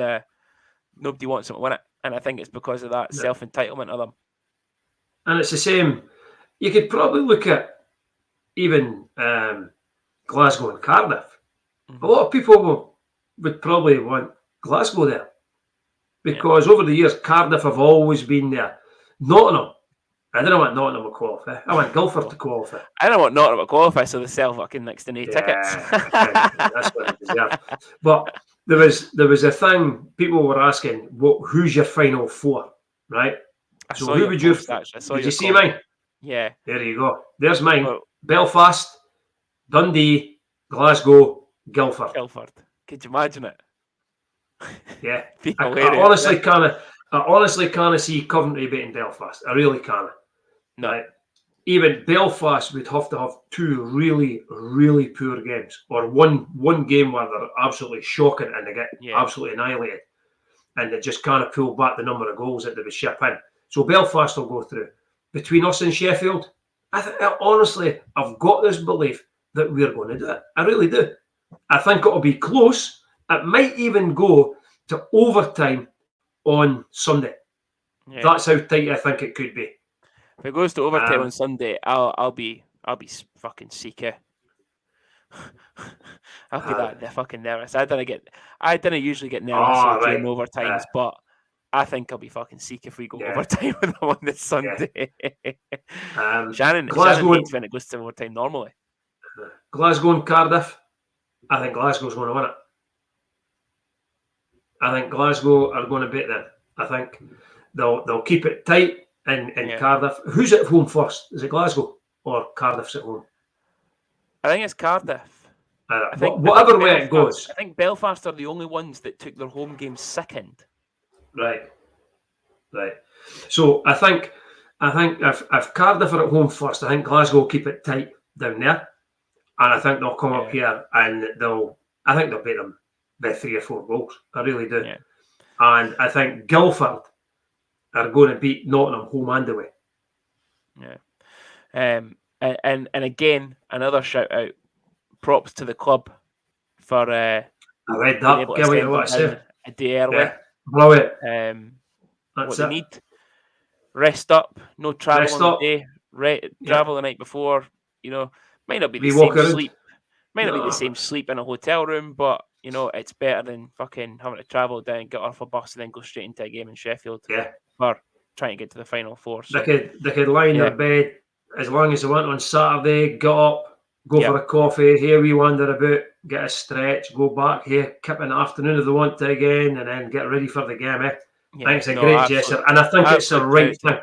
Speaker 1: nobody wants them to win it. And I think it's because of that self-entitlement of them.
Speaker 2: And it's the same. You could probably look at even Glasgow and Cardiff. Mm-hmm. A lot of people would probably want Glasgow there because over the years, Cardiff have always been there. Nottingham, I don't want Nottingham to qualify. I want Guildford to qualify.
Speaker 1: I don't want Nottingham to qualify, so they sell fucking next to 8 tickets.
Speaker 2: That's what they deserve. But there was a thing people were asking, who's your final four, right?
Speaker 1: So who would you? Did
Speaker 2: you see mine?
Speaker 1: Yeah.
Speaker 2: There you go. There's mine. Well, Belfast, Dundee, Glasgow, Guildford.
Speaker 1: Could you imagine it?
Speaker 2: Yeah. I honestly can't see Coventry beating Belfast. I really can't.
Speaker 1: No.
Speaker 2: Right? Even Belfast would have to have two really, really poor games, or one game where they're absolutely shocking and they get absolutely annihilated, and they just can't pull back the number of goals that they would ship in. So Belfast will go through. Between us and Sheffield, honestly, I've got this belief that we're going to do it. I really do. I think it'll be close. It might even go to overtime on Sunday. Yeah. That's how tight I think it could be.
Speaker 1: If it goes to overtime on Sunday, I'll be fucking seeker. I'll be that fucking nervous. I didn't usually get nervous during overtimes, but I think I'll be fucking sick if we go overtime with them on this Sunday. Shannon hates when it goes to overtime normally.
Speaker 2: Glasgow and Cardiff. I think Glasgow's going to win it. I think Glasgow are going to beat them. I think they'll keep it tight in Cardiff. Who's at home first? Is it Glasgow or Cardiff's at home?
Speaker 1: I think it's Cardiff.
Speaker 2: Whatever way it goes.
Speaker 1: I think Belfast are the only ones that took their home game second.
Speaker 2: Right. So I think if Cardiff are at home first, I think Glasgow will keep it tight down there, and I think they'll come up here and I think they'll beat them by 3 or 4 goals. I really do. Yeah. And I think Guildford are going to beat Nottingham home and away.
Speaker 1: Yeah. And again, another shout out. Props to the club for
Speaker 2: I read that. Can't wait what I say.
Speaker 1: A day early.
Speaker 2: Yeah. Blow it.
Speaker 1: What they need. Rest up. No travel on the day. Travel the night before. Might not be the same sleep. Might not be the same sleep in a hotel room, but it's better than fucking having to travel down, get off a bus, and then go straight into a game in Sheffield.
Speaker 2: Yeah.
Speaker 1: Or trying to get to the final four. So.
Speaker 2: They could lie in their bed as long as they want on Saturday, get up, go for a coffee, here we wander about, get a stretch, go back here, kip in the afternoon if they want to again, and then get ready for the game. I think it's a great gesture, and I think it's the right thing.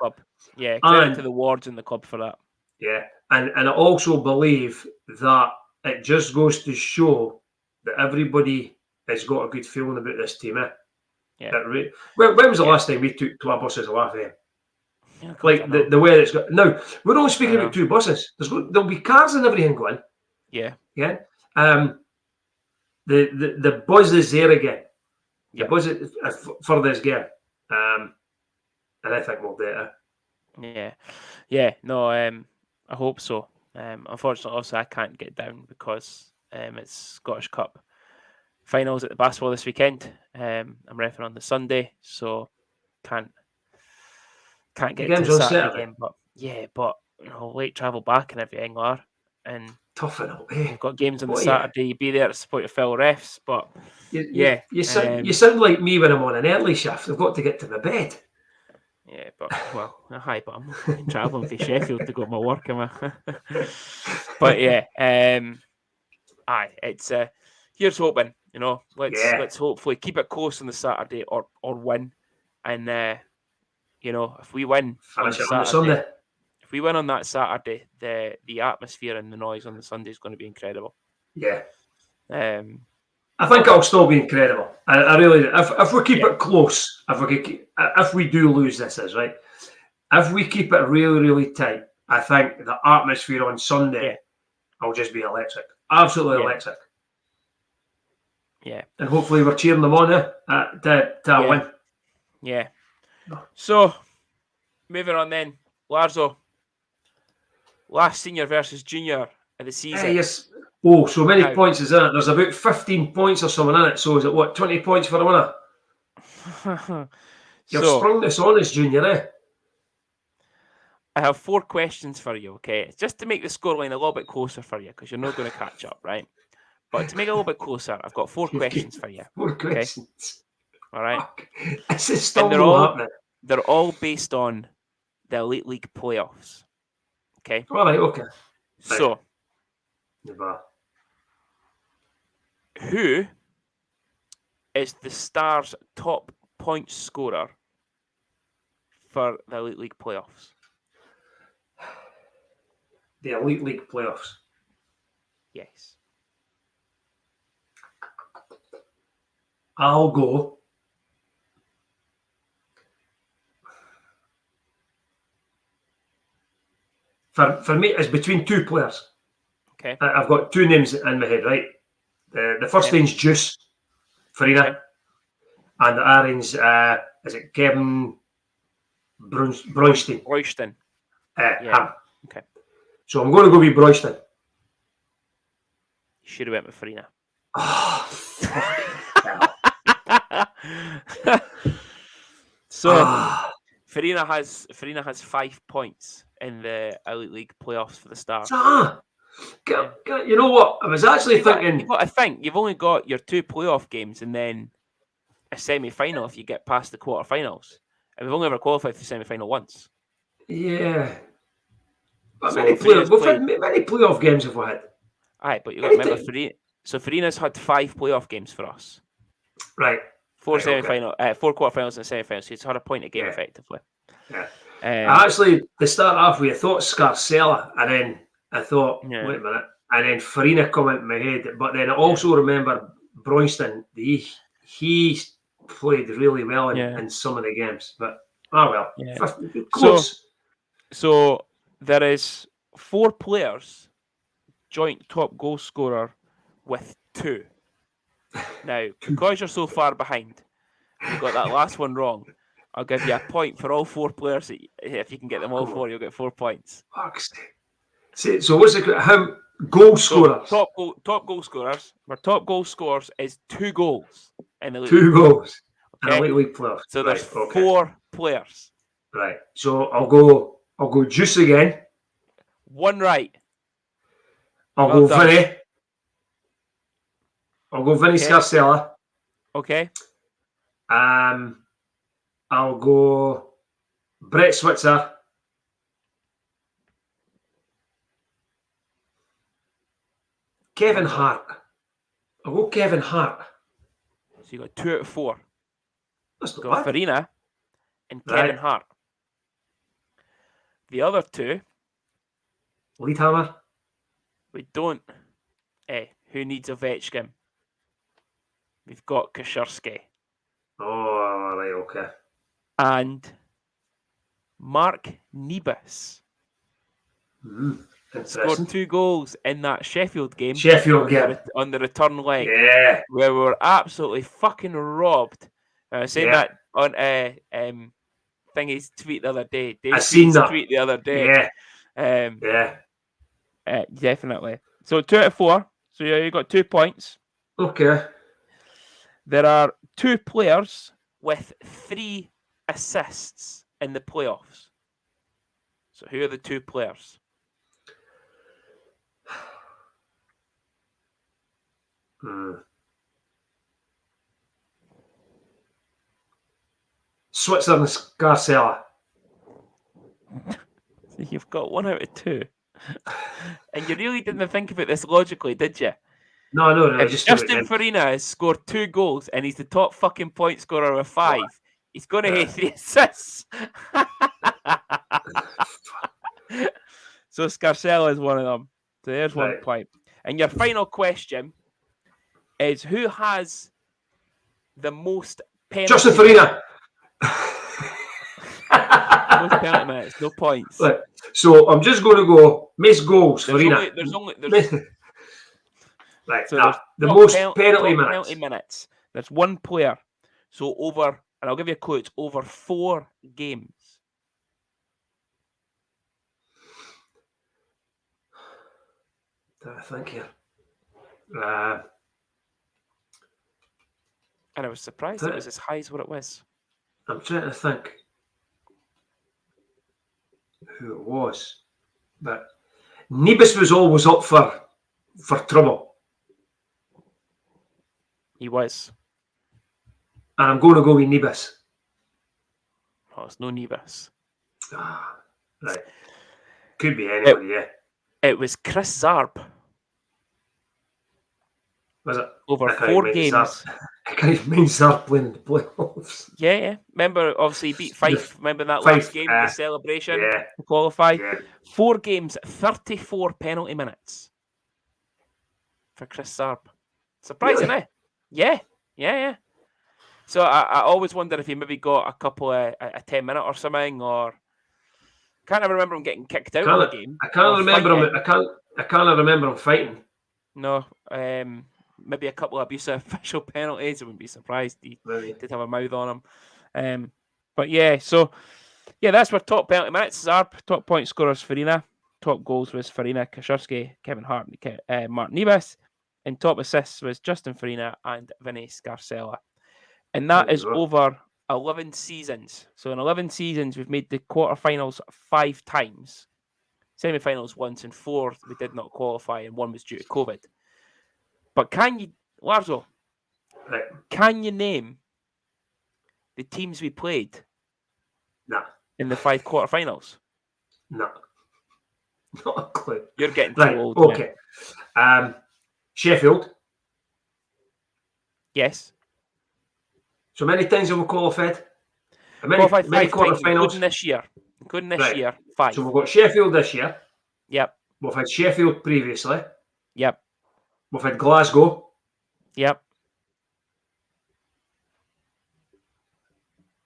Speaker 1: Yeah, credit to the wards in the club for that.
Speaker 2: Yeah, and I also believe that it just goes to show that everybody has got a good feeling about this team.
Speaker 1: Yeah.
Speaker 2: When was the last time we took 2 buses to laugh at? Like the way it's got now, we're only speaking about 2 buses. There'll be cars and everything going.
Speaker 1: Yeah.
Speaker 2: The buzz is there again. The buzz for this game, and I think we'll do it.
Speaker 1: No, I hope so. Unfortunately, also I can't get down because it's Scottish Cup finals at the basketball this weekend. I'm refereeing on the Sunday, so can't get to the Saturday game. But late travel back and everything and
Speaker 2: tough enough.
Speaker 1: We've got games on the Saturday. You be there to support your fellow refs, but
Speaker 2: you sound like me when I'm on an early shift. I've got to get to my bed.
Speaker 1: Yeah, but I'm travelling from Sheffield to go to my work, am I? But it's here's hoping. Let's hopefully keep it close on the Saturday or win, and if we win on Saturday, if we win on that Saturday, the atmosphere and the noise on the Sunday is going to be incredible.
Speaker 2: Yeah. I think it'll still be incredible. I really do. If we keep it close, if we do lose this, right? If we keep it really, really tight, I think the atmosphere on Sunday will just be electric. Absolutely electric.
Speaker 1: Yeah.
Speaker 2: And hopefully we're cheering them on to win.
Speaker 1: Yeah. So, moving on then. Larzo. Last senior versus junior of the season.
Speaker 2: Yes. Oh, so many points is in it. There's about 15 points or something in it. So is it 20 points for a winner? You've sprung this on us, junior, eh?
Speaker 1: I have 4 questions for you, okay? It's just to make the scoreline a little bit closer for you, because you're not going to catch up, right? But to make it a little bit closer, I've got 4 questions for you.
Speaker 2: 4 questions.
Speaker 1: All right?
Speaker 2: This is still not happening.
Speaker 1: They're all based on the Elite League playoffs. Okay.
Speaker 2: All right. Okay.
Speaker 1: So,
Speaker 2: Never.
Speaker 1: who is the Stars' top point scorer for the Elite League playoffs?
Speaker 2: The Elite League playoffs.
Speaker 1: Yes.
Speaker 2: I'll go. For me, it's between two players.
Speaker 1: Okay.
Speaker 2: I've got two names in my head, right? The first name's Juice, Farina.
Speaker 1: Okay.
Speaker 2: And the orange, is it Kevin Broystein?
Speaker 1: Royston.
Speaker 2: Him.
Speaker 1: Okay.
Speaker 2: So I'm going to go with Broystein.
Speaker 1: You should have went with Farina.
Speaker 2: Oh,
Speaker 1: So Farina has 5 points in the Elite League playoffs for the Stars.
Speaker 2: You know what? I was actually thinking.
Speaker 1: I think you've only got your 2 playoff games and then a semi-final if you get past the quarterfinals. And we've only ever qualified for the semi-final once.
Speaker 2: Yeah. But
Speaker 1: So
Speaker 2: we've had many playoff games have we had. Aye,
Speaker 1: but you got to remember Farina. So Farina's had 5 playoff games for us.
Speaker 2: Right.
Speaker 1: 4 semi-final, 4 quarterfinals and a semi-final. So he's had a point a game effectively.
Speaker 2: Yeah. Actually, to start off with, I thought Scarcella, and then I thought, wait a minute, and then Farina come into my head. But then I also remember Broystein. He played really well in some of the games. But well, close.
Speaker 1: So there is 4 players joint top goal scorer with 2. Now, because you're so far behind, you got that last one wrong. I'll give you a point for all 4 players. If you can get them all 4, you'll get 4 points.
Speaker 2: So what's it? How goal scorers?
Speaker 1: Top goal scorers. Our top goal scorers is 2 goals in the league.
Speaker 2: 2 goals.
Speaker 1: Okay.
Speaker 2: In the league playoffs.
Speaker 1: So there's 4 players.
Speaker 2: Right. So I'll go Juice again.
Speaker 1: 1 right.
Speaker 2: I'll go Vinny. I'll go Vinny Scarcella.
Speaker 1: Okay.
Speaker 2: I'll go Brett Switzer. Kevin Hart. I'll go Kevin Hart.
Speaker 1: So you got 2 out of 4.
Speaker 2: That's not
Speaker 1: got
Speaker 2: bad.
Speaker 1: Farina and Kevin Hart. The other 2.
Speaker 2: Leadhammer.
Speaker 1: We don't. Who needs Ovechkin? We've got Kashersky.
Speaker 2: Oh, right, okay.
Speaker 1: And Mark Nebus. Scored 2 goals in that Sheffield game. On the return leg.
Speaker 2: Yeah.
Speaker 1: Where we were absolutely fucking robbed. Saying that on Thingy's tweet the other day.
Speaker 2: I seen that
Speaker 1: tweet the other day. Definitely. So 2 out of 4. So you got 2 points.
Speaker 2: Okay.
Speaker 1: There are 2 players with 3 assists in the playoffs. So who are the 2 players?
Speaker 2: Switzer and Scarcella.
Speaker 1: So you've got 1 out of 2. And you really didn't think about this logically, did you?
Speaker 2: No.
Speaker 1: If Justin Farina has scored 2 goals and he's the top fucking point scorer with 5, he's going to hit 3 assists. So Scarcella is one of them. So there's 1 point. And your final question is who has the most penalty
Speaker 2: Justin Farina.
Speaker 1: Most penalty minutes, no points.
Speaker 2: Right. So I'm just going to go most goals, Farina.
Speaker 1: There's
Speaker 2: right.
Speaker 1: So
Speaker 2: the most penalty
Speaker 1: minutes. There's 1 player. So over, and I'll give you a clue, it's over 4 games.
Speaker 2: I think here.
Speaker 1: And I was surprised it was as high as what it was.
Speaker 2: I'm trying to think who it was. But Nebus was always up for trouble.
Speaker 1: He was.
Speaker 2: And I'm going to go with Nebus.
Speaker 1: Oh, it's no Nebus.
Speaker 2: Right. Could be anybody, yeah.
Speaker 1: It was Chris Zarb.
Speaker 2: Was it?
Speaker 1: Over 4 games.
Speaker 2: I can't even mind Zarb playing in the playoffs.
Speaker 1: Yeah. Remember, obviously, he beat Fife. Remember that
Speaker 2: Fife,
Speaker 1: last game, the celebration to qualify?
Speaker 2: Yeah.
Speaker 1: 4 games, 34 penalty minutes for Chris Zarb. Surprising,
Speaker 2: Really?
Speaker 1: Yeah. So I always wonder if he maybe got a couple of a 10-minute or something, or can't ever remember him getting kicked out of the game.
Speaker 2: I can't remember him. I can't remember him fighting.
Speaker 1: No, maybe a couple of abusive official penalties. I wouldn't be surprised. He did have a mouth on him. But yeah, so yeah, that's where top penalty minutes are. Top point scorers Farina. Top goals was Farina, Kashurski, Kevin Hart, and Martin Nebis. And top assists was Justin Farina and Vinny Scarcella. And that is over 11 seasons. So in 11 seasons, we've made the quarterfinals 5 times. Semi-finals once, and 4 we did not qualify, and 1 was due to COVID. But can you, Larzo, can you name the teams we played in the 5 quarterfinals?
Speaker 2: No. Not a clue.
Speaker 1: You're getting too old.
Speaker 2: Okay. Sheffield.
Speaker 1: Yes.
Speaker 2: So many times have we qualified?
Speaker 1: Qualified
Speaker 2: many
Speaker 1: 5 times,
Speaker 2: quarterfinals?
Speaker 1: Including this year, 5.
Speaker 2: So we've got Sheffield this year.
Speaker 1: Yep.
Speaker 2: We've had Sheffield previously.
Speaker 1: Yep.
Speaker 2: We've had Glasgow.
Speaker 1: Yep.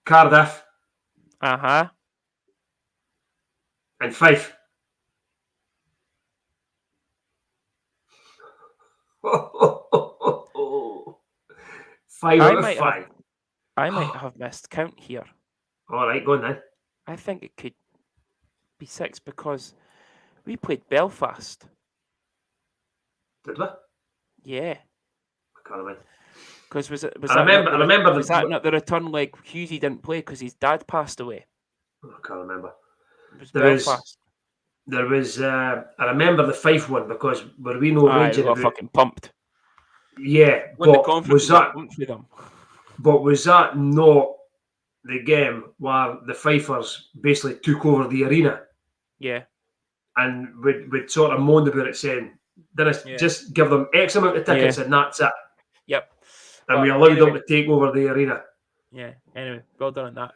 Speaker 2: Cardiff.
Speaker 1: Uh-huh.
Speaker 2: And Fife. Five out of 5.
Speaker 1: I might have missed count here.
Speaker 2: All right, go on then.
Speaker 1: I think it could be 6 because we played Belfast.
Speaker 2: Did we?
Speaker 1: Yeah.
Speaker 2: I can't remember.
Speaker 1: Because was that not the return leg? Hughesy didn't play because his dad passed away.
Speaker 2: I can't remember.
Speaker 1: It was Belfast.
Speaker 2: There was. I remember the Fife one because were we no raging
Speaker 1: about fucking pumped.
Speaker 2: Yeah, but was that not the game where the Fifers basically took over the arena?
Speaker 1: Yeah.
Speaker 2: And we'd sort of moaned about it, saying, just give them X amount of tickets and that's it.
Speaker 1: Yep.
Speaker 2: And we allowed them to take over the arena.
Speaker 1: Yeah. Anyway, well done on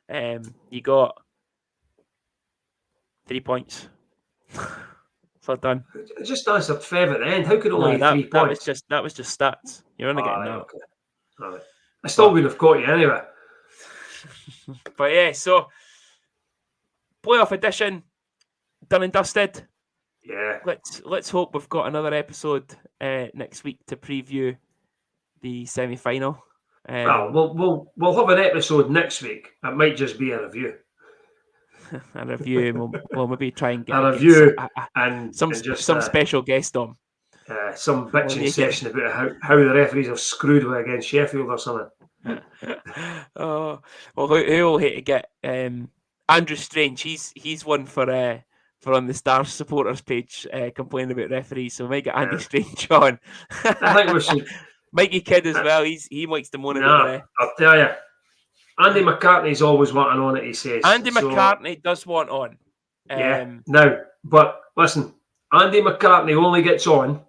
Speaker 1: that. You got 3 points. So done.
Speaker 2: I just answered 5 at the end. How could only 3 points?
Speaker 1: That was just stats. You're only getting that.
Speaker 2: Okay. All right. I still wouldn't have caught you anyway.
Speaker 1: But yeah, so playoff edition done and dusted.
Speaker 2: Yeah.
Speaker 1: Let's hope we've got another episode next week to preview the semi-final.
Speaker 2: We'll have an episode next week. It might just be a review.
Speaker 1: A review. We'll maybe try and get
Speaker 2: a review
Speaker 1: and some special guest on.
Speaker 2: Some bitching session about how the referees have screwed away against Sheffield or something.
Speaker 1: Oh well, who will hate to get Andrew Strange? He's one for on the Stars supporters page complaining about referees. So we might get Andy Strange on.
Speaker 2: I think we should.
Speaker 1: Mikey Kidd as well. He likes to moan about it.
Speaker 2: I'll tell you. Andy McCartney's always wanting on it, he says.
Speaker 1: Andy McCartney does want on.
Speaker 2: Now, but listen, Andy McCartney only gets on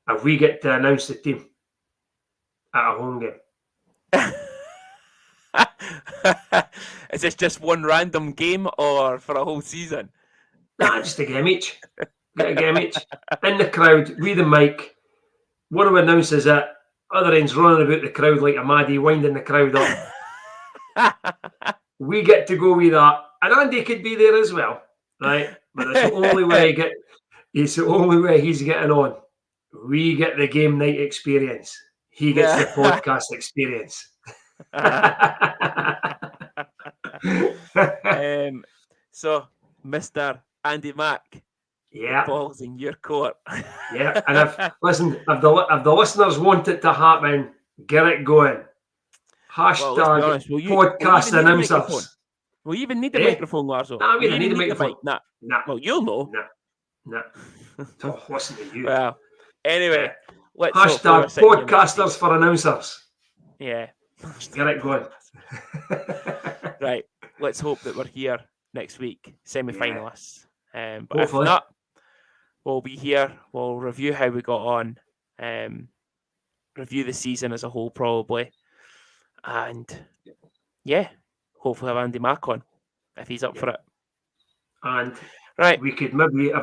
Speaker 2: if we get to announce the team at a home game.
Speaker 1: Is this just one random game or for a whole season?
Speaker 2: Nah, just a game each. Get a game each. In the crowd, we the mic. One of the announcers at other end's running about the crowd like a maddie, winding the crowd up. We get to go with that. And Andy could be there as well, right? But it's the only way it's the only way he's getting on. We get the game night experience. He gets the podcast experience.
Speaker 1: So, Mr. Andy Mack, balls in your court.
Speaker 2: Yeah, and if the listeners want it to happen, get it going. Hashtag podcast announcers.
Speaker 1: Will you even need the microphone, Larzo?
Speaker 2: Nah, we don't need a microphone.
Speaker 1: Nah. Well, you'll know.
Speaker 2: Nah. Oh, listen to you.
Speaker 1: Well, anyway, let's
Speaker 2: hashtag podcasters for announcers.
Speaker 1: Yeah.
Speaker 2: Get it going.
Speaker 1: Right. Let's hope that we're here next week, semi-finalists. But
Speaker 2: hopefully.
Speaker 1: if not, we'll be here. We'll review how we got on, review the season as a whole probably, and hopefully have Andy Mack on if he's up for it.
Speaker 2: And
Speaker 1: right,
Speaker 2: we could maybe, if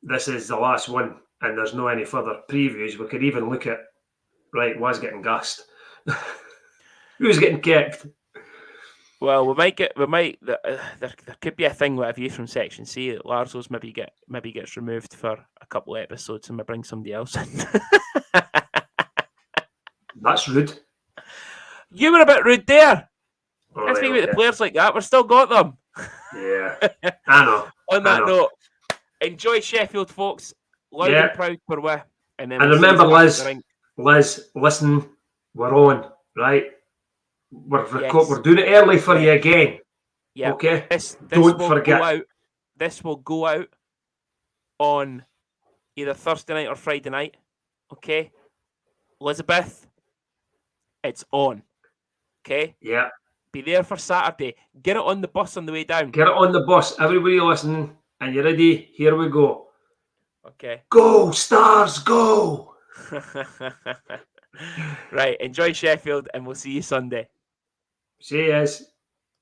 Speaker 2: this is the last one and there's no any further previews, we could even look at was getting gassed. Who's getting kept?
Speaker 1: Well, we might. There could be a thing with a view from Section C that Larzo's maybe gets removed for a couple of episodes and we bring somebody else in.
Speaker 2: That's rude.
Speaker 1: You were a bit rude there.
Speaker 2: Can't
Speaker 1: speak about the players like that. We've still got them.
Speaker 2: Yeah, I know.
Speaker 1: On that note, enjoy Sheffield, folks. Loud and proud for we. And
Speaker 2: remember, Liz, listen, we're on, right? We're doing it early for you again.
Speaker 1: Yeah.
Speaker 2: Okay.
Speaker 1: Don't forget. This will go out on either Thursday night or Friday night. Okay. Elizabeth, it's on. Okay.
Speaker 2: Yeah.
Speaker 1: Be there for Saturday. Get it on the bus on the way down.
Speaker 2: Get it on the bus. Everybody listening, and you ready? Here we go.
Speaker 1: Okay.
Speaker 2: Go, Stars, go!
Speaker 1: Right. Enjoy Sheffield, and we'll see you Sunday.
Speaker 2: See you.